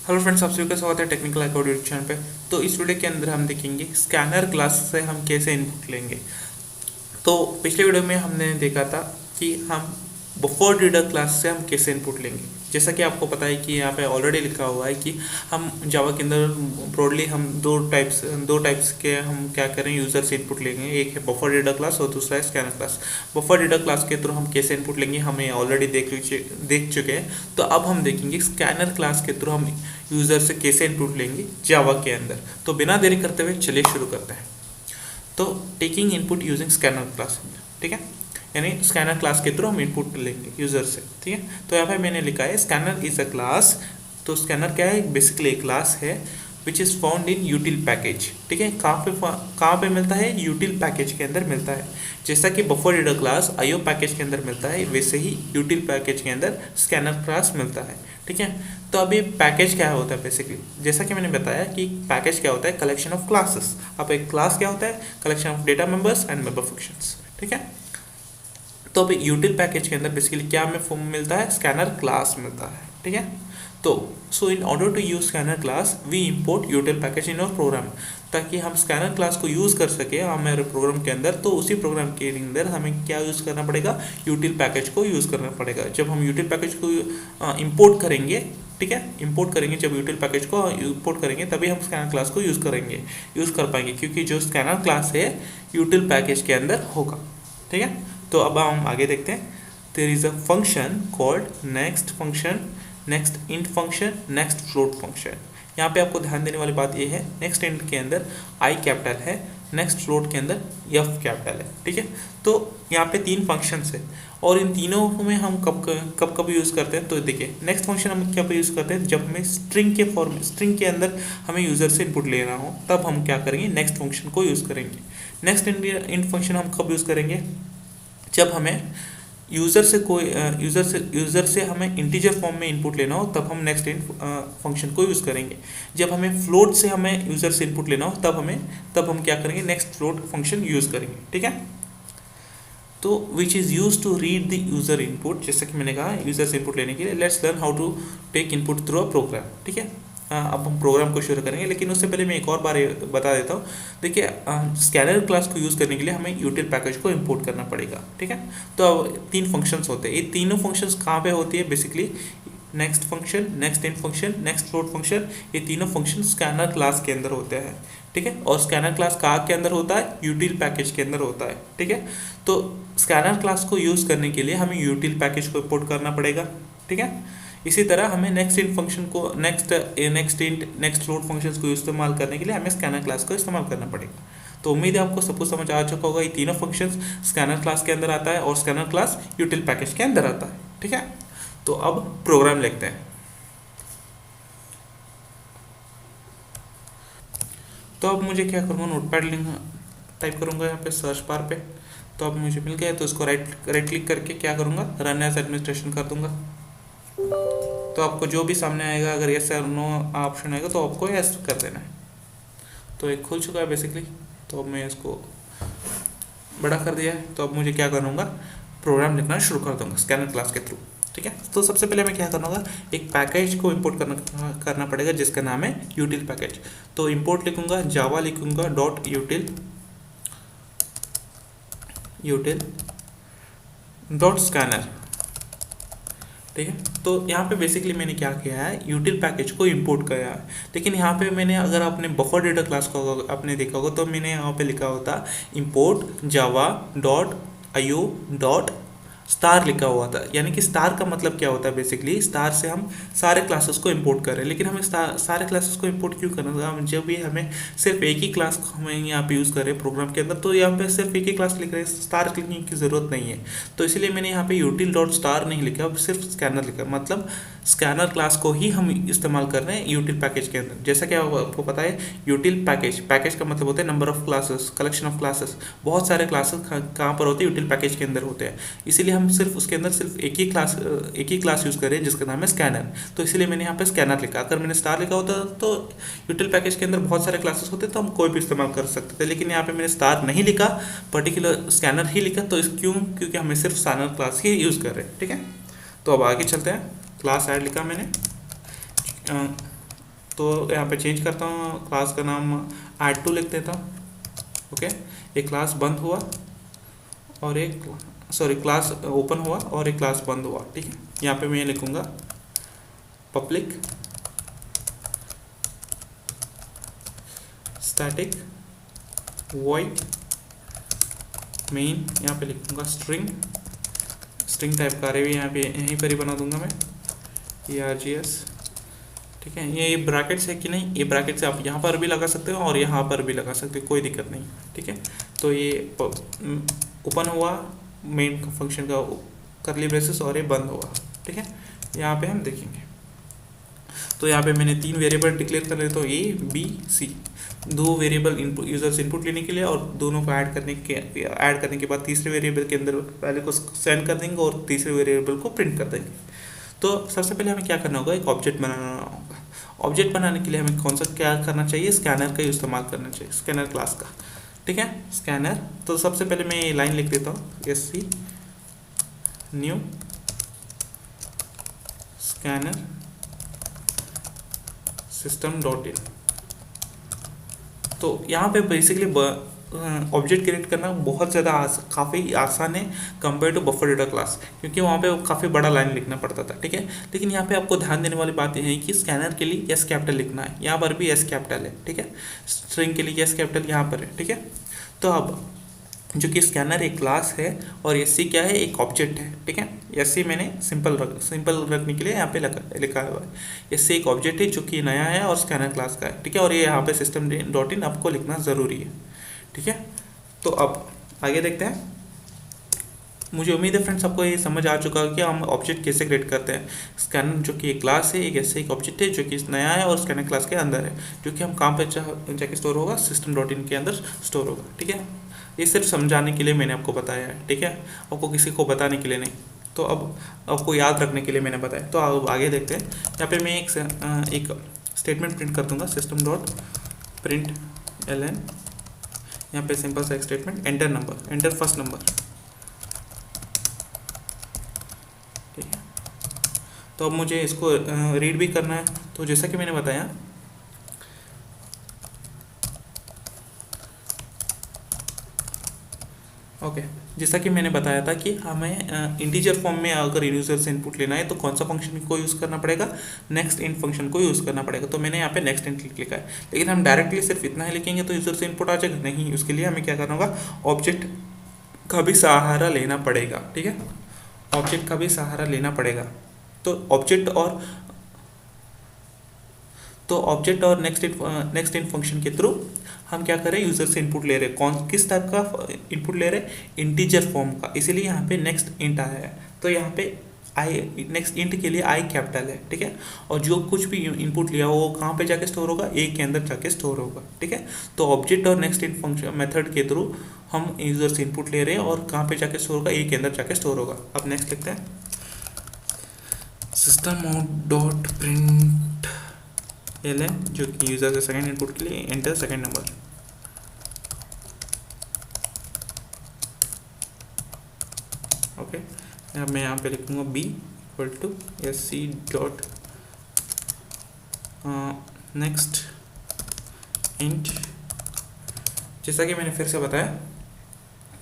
Hello friends, आप सभी का स्वागत है टेक्निकल अकाउंट यूट्यूब चैनल पे। तो इस वीडियो के अंदर हम देखेंगे स्कैनर क्लास से हम कैसे इनपुट लेंगे। तो पिछले वीडियो में हमने देखा था कि हम बफर रीडर क्लास से हम कैसे इनपुट लेंगे। जैसा कि आपको पता है कि यहाँ पे ऑलरेडी लिखा हुआ है कि हम जावा के अंदर ब्रॉडली हम दो टाइप्स के हम क्या करें यूज़र से इनपुट लेंगे। एक है बफर रीडर क्लास और दूसरा है scanner class. Buffer reader class के थ्रू हम कैसे इनपुट लेंगे हमें ऑलरेडी देख चुके हैं। तो अब हम देखेंगे स्कैनर क्लास के थ्रू हम यूज़र से कैसे इनपुट लेंगे जावा के अंदर। तो बिना देरी करते हुए चलिए शुरू करते हैं। तो taking input using scanner class, ठीक है, यानी स्कैनर क्लास के थ्रू हम इनपुट लेंगे यूजर से, ठीक है। तो यहाँ पे मैंने लिखा है स्कैनर इज अ क्लास। तो स्कैनर क्या है? बेसिकली एक क्लास है which is found in यूटिल package, ठीक है। कहाँ पे मिलता है? यूटिल पैकेज के अंदर मिलता है। जैसा कि buffer reader class IO package के अंदर मिलता है, वैसे ही यूटिल पैकेज के अंदर स्कैनर क्लास मिलता है, ठीक है। तो अभी पैकेज क्या होता है? बेसिकली जैसा कि मैंने बताया कि पैकेज क्या होता है? Collection of classes. अब एक क्लास क्या होता है? Collection of data members and member functions, ठीक है। तो अभी यूटिल पैकेज के अंदर बेसिकली क्या हमें मिलता है? स्कैनर क्लास मिलता है, ठीक है। तो so in order to use scanner class we import util package in our program. ताकि हम स्कैनर क्लास को यूज़ कर सके हमारे प्रोग्राम के अंदर, तो उसी प्रोग्राम के अंदर हमें क्या यूज़ करना पड़ेगा? यूटिल पैकेज को यूज़ करना पड़ेगा। जब हम यूटिल पैकेज को इंपोर्ट करेंगे, ठीक है, इंपोर्ट करेंगे, जब यूटिल पैकेज को इंपोर्ट करेंगे तभी हम स्कैनर क्लास को यूज़ कर पाएंगे, क्योंकि जो स्कैनर क्लास है यूटिल पैकेज के अंदर होगा, ठीक है। तो अब हम आगे देखते हैं। There is a function called next function, next int function, next float function. यहाँ पे आपको ध्यान देने वाली बात ये है, नेक्स्ट इंट के अंदर आई कैपिटल है, नेक्स्ट फ्लोट के अंदर एफ कैपिटल है, ठीक है। तो यहाँ पे 3 फंक्शंस है और इन तीनों में हम कब यूज़ करते हैं? तो देखिए, नेक्स्ट फंक्शन हम क्या यूज़ करते हैं? जब हमें स्ट्रिंग के अंदर हमें यूज़र से इनपुट लेना हो तब हम क्या करेंगे? नेक्स्ट फंक्शन को यूज़ करेंगे। नेक्स्ट इंट फंक्शन हम कब यूज़ करेंगे? जब हमें यूज़र से हमें इंटीजर फॉर्म में इनपुट लेना हो तब हम नेक्स्ट इंट फंक्शन को यूज़ करेंगे। जब हमें फ्लोट से हमें यूज़र से इनपुट लेना हो तब हम क्या करेंगे? नेक्स्ट फ्लोट फंक्शन यूज़ करेंगे, ठीक है। तो which is use to read the user input. जैसा कि मैंने कहा, यूज़र से इनपुट लेने के लिए let's learn how to take input through a program, ठीक है। अब हम प्रोग्राम को शुरू करेंगे, लेकिन उससे पहले मैं एक और बार बता देता हूँ। देखिए, स्कैनर क्लास को यूज़ करने के लिए हमें यूटिल पैकेज को इंपोर्ट करना पड़ेगा, ठीक है। तो अब 3 फंक्शंस होते हैं। ये तीनों फंक्शंस कहाँ पे होती है? Basically next function, next int function, next float function, ये तीनों फंक्शन स्कैनर क्लास के अंदर होते हैं, ठीक है। और स्कैनर क्लास कहाँ के अंदर होता है? यूटिल पैकेज के अंदर होता है, ठीक है। तो स्कैनर क्लास को यूज़ करने के लिए हमें यूटिल पैकेज को इंपोर्ट करना पड़ेगा, ठीक है। इसी तरह हमें नेक्स्ट इंट फंक्शन को नेक्स्ट फ्लोट फंक्शंस को इस्तेमाल करने के लिए हमें स्कैनर क्लास को इस्तेमाल करना पड़ेगा। तो उम्मीद है आपको सब कुछ समझ आ चुका होगा। ये तीनों फंक्शंस स्कैनर क्लास के अंदर आता है और स्कैनर क्लास यूटिल पैकेज के अंदर आता है, ठीक है। तो अब प्रोग्राम लिखते हैं। तो अब मुझे क्या करूँगा? नोटपैड टाइप करूँगा यहाँ पे सर्च बार पे। तो अब मुझे मिल गया, तो इसको राइट क्लिक करके क्या करूँगा? रन एज एडमिनिस्ट्रेशन कर दूंगा। तो आपको जो भी सामने आएगा, अगर यस और नो ऑप्शन आएगा तो आपको यस कर देना है। तो एक खुल चुका है बेसिकली। तो अब मैं इसको बड़ा कर दिया है। तो अब मुझे क्या करूँगा? प्रोग्राम लिखना शुरू कर दूँगा स्कैनर क्लास के थ्रू, ठीक है। तो सबसे पहले मैं क्या करूँगा? एक पैकेज को इंपोर्ट करना पड़ेगा जिसका नाम है यूटिल पैकेज। तो इंपोर्ट लिखूँगा, जावा लिखूँगा डॉट यूटिल डॉट स्कैनर, ठीक है। तो यहाँ पे बेसिकली मैंने क्या किया है? यूटिल पैकेज को इंपोर्ट किया है। लेकिन यहाँ पे मैंने, अगर आपने बफर डेटा क्लास को आपने देखा होगा तो मैंने यहाँ पे लिखा होता import Java dot IO dot star लिखा हुआ था। यानी कि स्टार का मतलब क्या होता है? बेसिकली स्टार से हम सारे क्लासेस को इंपोर्ट कर रहे हैं। लेकिन हमें सारे क्लासेस को इंपोर्ट क्यों करना था? हम जब भी हमें सिर्फ एक ही क्लास हमें यहाँ पे यूज़ कर रहे हैं प्रोग्राम के अंदर, तो यहाँ पे सिर्फ एक ही क्लास लिख रहे हैं, स्टार लिखने की ज़रूरत नहीं है। तो इसलिए मैंने यहाँ पे यूटिल डॉट स्टार नहीं लिखा, सिर्फ स्कैनर लिखा। मतलब स्कैनर क्लास को ही हम इस्तेमाल कर रहे हैं यूटिल पैकेज के अंदर। जैसा कि आपको पता है, यूटिल पैकेज का मतलब होता है number of classes, collection of classes. बहुत सारे क्लासेस कहाँ पर होते हैं? यूटिल पैकेज के अंदर होते हैं। इसीलिए हम सिर्फ उसके अंदर सिर्फ एक ही क्लास यूज़ कर रहे हैं जिसका नाम है स्कैनर। तो इसीलिए मैंने यहाँ पे स्कैनर लिखा। अगर मैंने स्टार लिखा होता तो यूटिल पैकेज के अंदर बहुत सारे क्लासेस होते तो हम कोई भी इस्तेमाल कर सकते थे। लेकिन यहाँ पे मैंने स्टार नहीं लिखा, पर्टिकुलर स्कैनर ही लिखा। तो क्योंकि हमें सिर्फ स्कैनर क्लास ही यूज़ कर रहे हैं, ठीक है। तो अब आगे चलते हैं। क्लास ऐड लिखा मैंने, तो यहाँ पे चेंज करता हूँ, क्लास का नाम add2 लिख देता हूँ। ओके, एक क्लास बंद हुआ और एक क्लास ओपन हुआ और एक क्लास बंद हुआ। ठीक है, यहाँ पे मैं लिखूँगा पब्लिक स्टैटिक वॉइड मेन, यहाँ पे लिखूँगा स्ट्रिंग टाइप का अरे यहाँ पे यहीं पर ही बना दूंगा मैं ERGS। ठीक है, ये ब्रैकेट्स है कि नहीं, ये ब्रैकेट्स आप यहाँ पर भी लगा सकते हो और यहाँ पर भी लगा सकते हो, कोई दिक्कत नहीं। ठीक है, तो ये ओपन हुआ मेन फंक्शन का करली ब्रेसेस और ये बंद हुआ। ठीक है, यहाँ पे हम देखेंगे तो यहाँ पे मैंने 3 वेरिएबल डिक्लेयर कर लेता हूँ A B C, 2 variable input users input लेने के लिए और दोनों को ऐड करने के बाद तीसरे वेरिएबल के अंदर वैल्यू को सेंड कर देंगे और तीसरे वेरिएबल को प्रिंट कर देंगे। तो सबसे पहले हमें क्या करना होगा, एक ऑब्जेक्ट बनाना होगा। ऑब्जेक्ट बनाने के लिए हमें कौन सा क्या करना चाहिए, स्कैनर का इस्तेमाल करना चाहिए, स्कैनर क्लास का। ठीक है, स्कैनर, तो सबसे पहले मैं ये लाइन लिख देता हूँ SC न्यू स्कैनर system.in। तो यहाँ पे बेसिकली ऑब्जेक्ट क्रिएट करना बहुत ज़्यादा काफ़ी आसान है compare to buffer data class, क्योंकि वहाँ पे काफ़ी बड़ा लाइन लिखना पड़ता था। ठीक है, लेकिन यहाँ पे आपको ध्यान देने वाली बात यह है कि स्कैनर के लिए S कैपिटल लिखना है, यहाँ पर भी S कैपिटल है। ठीक है, स्ट्रिंग के लिए S कैपिटल यहाँ पर है। ठीक है, तो अब जो कि स्कैनर एक क्लास है और SC क्या है, एक ऑब्जेक्ट है। ठीक है, SC मैंने सिंपल रखने के लिए यहाँ पे लिखा हुआ है। SC एक ऑब्जेक्ट है जो कि नया है और स्कैनर क्लास का है। ठीक है, और ये यहाँ पे system.in आपको लिखना ज़रूरी है। ठीक है, तो अब आगे देखते हैं। मुझे उम्मीद है फ्रेंड्स आपको ये समझ आ चुका है कि हम ऑब्जेक्ट कैसे क्रिएट करते हैं। स्कैनर जो कि एक क्लास है, एक ऐसे एक ऑब्जेक्ट है जो कि नया है और स्कैनर क्लास के अंदर है, जो कि हम कहाँ पे जाके स्टोर होगा, system.in के अंदर स्टोर होगा। ठीक है, ये सिर्फ समझाने के लिए मैंने आपको बताया है। ठीक है, आपको किसी को बताने के लिए नहीं, तो अब आपको याद रखने के लिए मैंने बताया। तो अब आगे देखते हैं। यहाँ पे मैं एक स्टेटमेंट प्रिंट कर दूंगा, system.println। यहाँ पे सिंपल सा एक स्टेटमेंट, एंटर फर्स्ट नंबर। ठीक है, तो अब मुझे इसको रीड भी करना है। तो जैसा कि मैंने बताया जैसा कि मैंने बताया था कि हमें इंटीजर फॉर्म में अगर यूजर से इनपुट लेना है तो कौन सा फंक्शन को यूज़ करना पड़ेगा, नेक्स्ट इंट फंक्शन को यूज़ करना पड़ेगा। तो मैंने यहाँ पे नेक्स्ट इंट लिखा है, लेकिन हम डायरेक्टली सिर्फ इतना ही लिखेंगे तो यूजर से इनपुट आ जाएगा नहीं। उसके लिए हमें क्या करना होगा, ऑब्जेक्ट का भी सहारा लेना पड़ेगा। ठीक है, ऑब्जेक्ट का भी सहारा लेना पड़ेगा। तो ऑब्जेक्ट और नेक्स्ट इन फंक्शन के थ्रू हम क्या करें, यूजर से इनपुट ले रहे हैं। किस टाइप का इनपुट ले रहे हैं, इंटीजर फॉर्म का, इसीलिए यहाँ पे नेक्स्ट इंट आया है। तो यहाँ पे नेक्स्ट इंट के लिए I कैपिटल है। ठीक है, और जो कुछ भी इनपुट लिया वो कहाँ पे जाके स्टोर होगा, A के अंदर जाके स्टोर होगा। ठीक है, तो ऑब्जेक्ट और नेक्स्ट इन फंक्शन मेथड के थ्रू हम यूजर से इनपुट ले रहे हैं और कहाँ पे जाके स्टोर होगा, A के अंदर जाके स्टोर होगा। अब नेक्स्ट लिखते हैं, system.out.println जो कि यूजर से सेकंड इनपुट के लिए एंटर सेकंड नंबर। ओके, अब मैं यहाँ पे लिखूँगा B = SC dot next int. जैसा कि मैंने फिर से बताया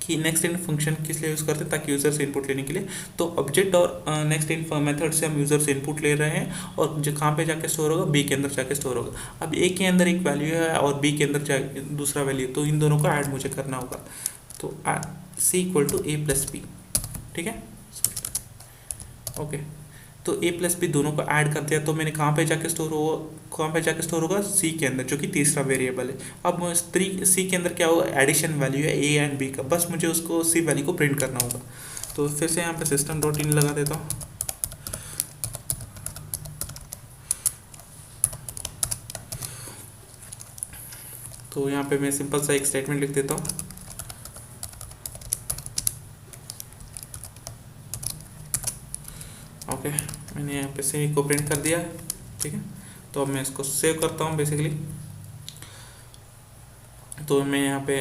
कि नेक्स्ट इंट फंक्शन किस लिए यूज़ करते हैं, ताकि यूज़र से इनपुट लेने के लिए। तो ऑब्जेक्ट और नेक्स्ट इंट मेथड से हम यूज़र से इनपुट ले रहे हैं और जो कहाँ पे जाके स्टोर होगा, B के अंदर जाके स्टोर होगा। अब A के अंदर एक वैल्यू है और B के अंदर दूसरा वैल्यू, तो इन दोनों को ऐड मुझे करना होगा। तो C = A + B। ठीक है, ओके, तो A + B दोनों को ऐड कर दिया। तो मैंने कहाँ पे जाके स्टोर होगा, C के अंदर, जो कि तीसरा वेरिएबल है। अब C के अंदर क्या होगा, एडिशन वैल्यू है A एंड B का, बस मुझे उसको C वैल्यू को प्रिंट करना होगा। तो फिर से यहाँ पे system.in लगा देता हूँ। तो यहाँ पे मैं सिंपल सा एक स्टेटमेंट लिख देता हूँ, ओके, मैंने यहाँ पे C को प्रिंट कर दिया। ठीक है, तो अब मैं इसको सेव करता हूँ बेसिकली। तो मैं यहाँ पे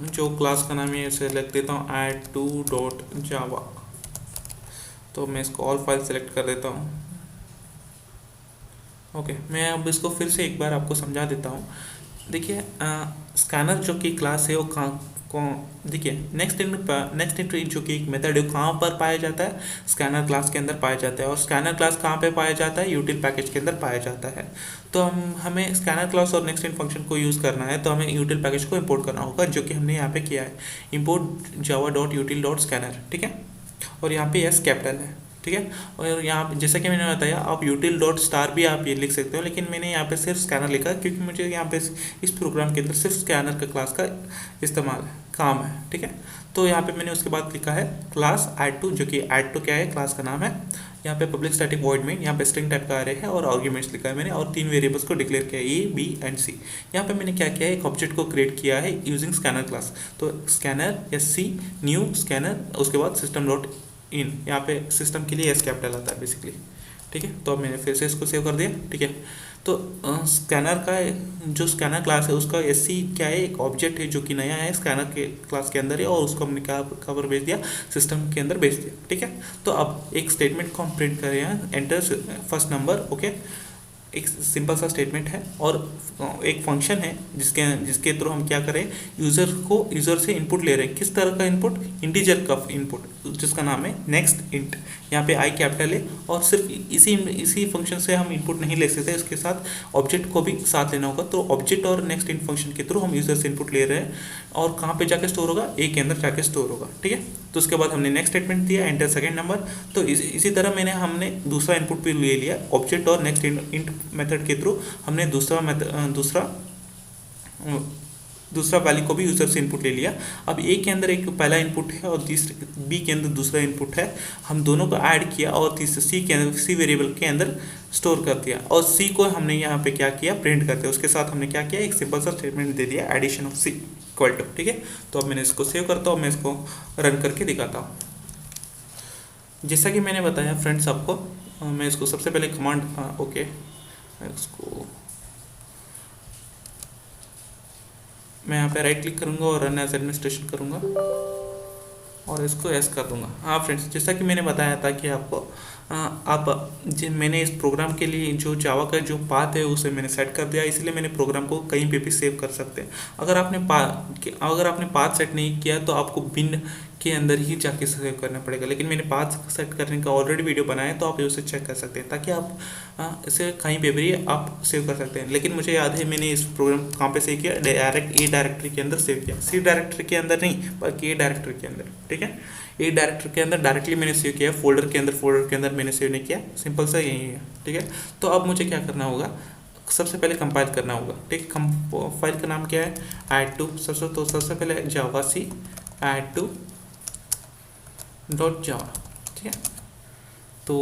जो क्लास का नाम है इसे लिख देता हूँ add2.java। तो मैं इसको ऑल फाइल सेलेक्ट कर देता हूँ। ओके, मैं अब इसको फिर से एक बार आपको समझा देता हूँ। देखिए, स्कैनर जो कि क्लास है वो कहाँ देखिए, नेक्स्ट एंट्री जो कि एक मेथड है कहाँ पर पाया जाता है, स्कैनर क्लास के अंदर पाया जाता है। और स्कैनर क्लास कहाँ पे पाया जाता है, यूटिल पैकेज के अंदर पाया जाता है। तो हमें स्कैनर क्लास और नेक्स्ट इन फंक्शन को यूज़ करना है, तो हमें यूटिल पैकेज को इंपोर्ट करना होगा, जो कि हमने यहाँ पे किया है, import java.util.scanner, ठीक है। और यहाँ पे एस कैपिटल है, ठीक है। और यहाँ पे जैसा कि मैंने बताया, आप util डॉट स्टार भी आप ये लिख सकते हो, लेकिन मैंने यहाँ पे सिर्फ स्कैनर लिखा क्योंकि मुझे यहाँ पे इस प्रोग्राम के अंदर सिर्फ स्कैनर का क्लास का इस्तेमाल काम है, ठीक है। तो यहाँ पे मैंने उसके बाद लिखा है क्लास ऐड टू, जो कि ऐड टू क्या है, क्लास का नाम है। यहाँ पे पब्लिक स्टैटिक वॉइड में यहाँ पे स्ट्रिंग टाइप का अरे है और आर्ग्यूमेंट्स लिखा है मैंने, और 3 वेरिएबल्स को डिक्लेयर किया है, ए बी एंड सी। यहाँ पे मैंने क्या किया है, एक ऑब्जेक्ट को क्रिएट किया है यूजिंग स्कैनर क्लास। तो स्कैनर SC न्यू स्कैनर, उसके बाद सिस्टम डॉट इन, यहाँ पे सिस्टम के लिए एस कैपिटल आता है बेसिकली, ठीक है। तो अब मैंने फिर से इसको सेव कर दिया, ठीक है। तो स्कैनर का जो स्कैनर क्लास है उसका SC क्या है, एक ऑब्जेक्ट है जो कि नया है स्कैनर के क्लास के अंदर है, और उसको हमने क्या कवर भेज दिया, सिस्टम के अंदर भेज दिया, ठीक है। तो अब एक स्टेटमेंट को हम प्रिंट कर रहे हैं, एंटर फर्स्ट नंबर, ओके। एक सिंपल सा स्टेटमेंट है, और एक फंक्शन है जिसके थ्रू हम क्या करें, यूज़र से इनपुट ले रहे हैं। किस तरह का इनपुट, इंटीजर का इनपुट, जिसका नाम है नेक्स्ट इंट। यहाँ पे आई कैपिटल है, और सिर्फ इसी फंक्शन से हम इनपुट नहीं ले सकते, इसके साथ ऑब्जेक्ट को भी साथ लेना होगा। तो ऑब्जेक्ट और नेक्स्ट इंट फंक्शन के थ्रू हम यूज़र से इनपुट ले रहे हैं, और कहाँ पे जाके स्टोर होगा, ए के अंदर जाके स्टोर होगा, ठीक है। तो उसके बाद हमने नेक्स्ट स्टेटमेंट दिया, एंटर सेकंड नंबर। तो इसी तरह हमने दूसरा इनपुट भी ले लिया, ऑब्जेक्ट और नेक्स्ट इंट मेथड के थ्रू हमने दूसरा वैल्यू को भी यूज़र से इनपुट ले लिया। अब ए के अंदर एक पहला इनपुट है और बी के अंदर दूसरा इनपुट है, हम दोनों को ऐड किया और सी वेरिएबल के अंदर स्टोर कर दिया, और सी को हमने यहाँ पे क्या किया, प्रिंट करते हैं। उसके साथ हमने क्या किया, एक सिंपल सा स्टेटमेंट दे दिया, addition of C equal to, ठीक है। तो अब मैंने इसको सेव करता हूँ, मैं इसको रन करके दिखाता हूँ। जैसा कि मैंने बताया फ्रेंड्स आपको, मैं इसको सबसे पहले कमांड, ओके, मैं यहाँ पे राइट क्लिक करूँगा और रन एज एडमिनिस्ट्रेशन करूँगा, और इसको एस कर दूंगा। हाँ फ्रेंड्स, जैसा कि मैंने बताया था कि आपको मैंने इस प्रोग्राम के लिए जो जावा का जो पाथ है उसे मैंने सेट कर दिया, इसलिए मैंने प्रोग्राम को कहीं पे भी सेव कर सकते हैं। अगर आपने पाथ सेट नहीं किया तो आपको बिन के अंदर ही जाके सेव करना पड़ेगा, लेकिन मैंने पाथ सेट करने का ऑलरेडी वीडियो बनाया है, तो आप उसे चेक कर सकते हैं, ताकि आप इसे कहीं पे भी आप सेव कर सकते हैं। लेकिन मुझे याद है मैंने इस प्रोग्राम कहाँ पे सेव किया, डायरेक्ट ए डायरेक्टरी के अंदर सेव किया, सी डायरेक्टरी के अंदर नहीं बल्कि ए डायरेक्टरी के अंदर, ठीक है। ए डायरेक्टरी के अंदर डायरेक्टली मैंने सेव किया, फोल्डर के अंदर मैंने सेव नहीं किया, सिंपल सा यही है, ठीक है। तो अब मुझे क्या करना होगा, सबसे पहले कंपाइल करना होगा, ठीक। फाइल का नाम क्या है, ऐड टू, सबसे पहले जावा सी ऐड टू .java, ठीक है। तो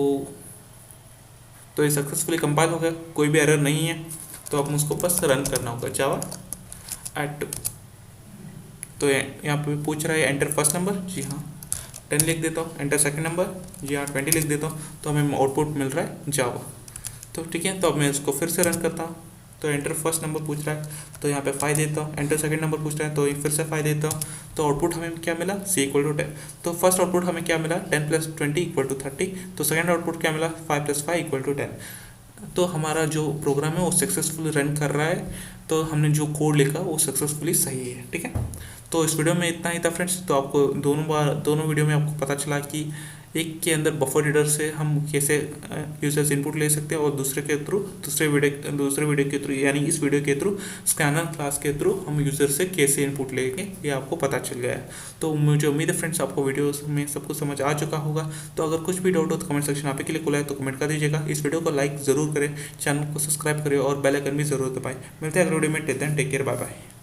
ये सक्सेसफुली कंपाइल हो गया, कोई भी एरर नहीं है। तो अब मुझको बस रन करना होगा, जावा ऐड टू। तो यहाँ पे पूछ रहा है एंटर फर्स्ट नंबर, जी हाँ 10 लिख देता हूँ, एंटर सेकंड नंबर, जी हाँ 20 लिख देता हूँ। तो हमें आउटपुट मिल रहा है जावा, तो ठीक है। तो अब मैं इसको फिर से रन करता हूँ, तो एंटर फर्स्ट नंबर पूछ रहा है, तो यहाँ पे 5 देता हूँ, एंटर सेकंड नंबर पूछ रहा है, तो फिर से 5 देता हूँ। तो आउटपुट हमें क्या मिला, सी इक्वल टू 10। तो फर्स्ट आउटपुट हमें क्या मिला, 10 + 20 इक्वल टू 30। तो सेकंड आउटपुट क्या मिला, 5 + 5 इक्वल टू 10। तो हमारा जो प्रोग्राम है वो सक्सेसफुली रन कर रहा है, तो हमने जो कोड लिखा वो सक्सेसफुली सही है, ठीक है। तो इस वीडियो में इतना ही था फ्रेंड्स। तो आपको दोनों वीडियो में आपको पता चला कि एक के अंदर बफर रीडर से हम कैसे यूजर्स इनपुट ले सकते हैं, और दूसरे वीडियो के थ्रू यानी इस वीडियो के थ्रू स्कैनर क्लास के थ्रू हम यूजर से कैसे इनपुट लेंगे, ये आपको पता चल गया है। तो मुझे उम्मीद है फ्रेंड्स आपको वीडियो में सब कुछ समझ आ चुका होगा। तो अगर कुछ भी डाउट हो तो कमेंट सेक्शन आप के लिए खुला है, तो कमेंट कर दीजिएगा। इस वीडियो को लाइक ज़रूर करें, चैनल को सब्सक्राइब करें और बेल आइकन भी ज़रूर दबाएं। मिलते हैं अगले वीडियो में, till then take care, bye bye.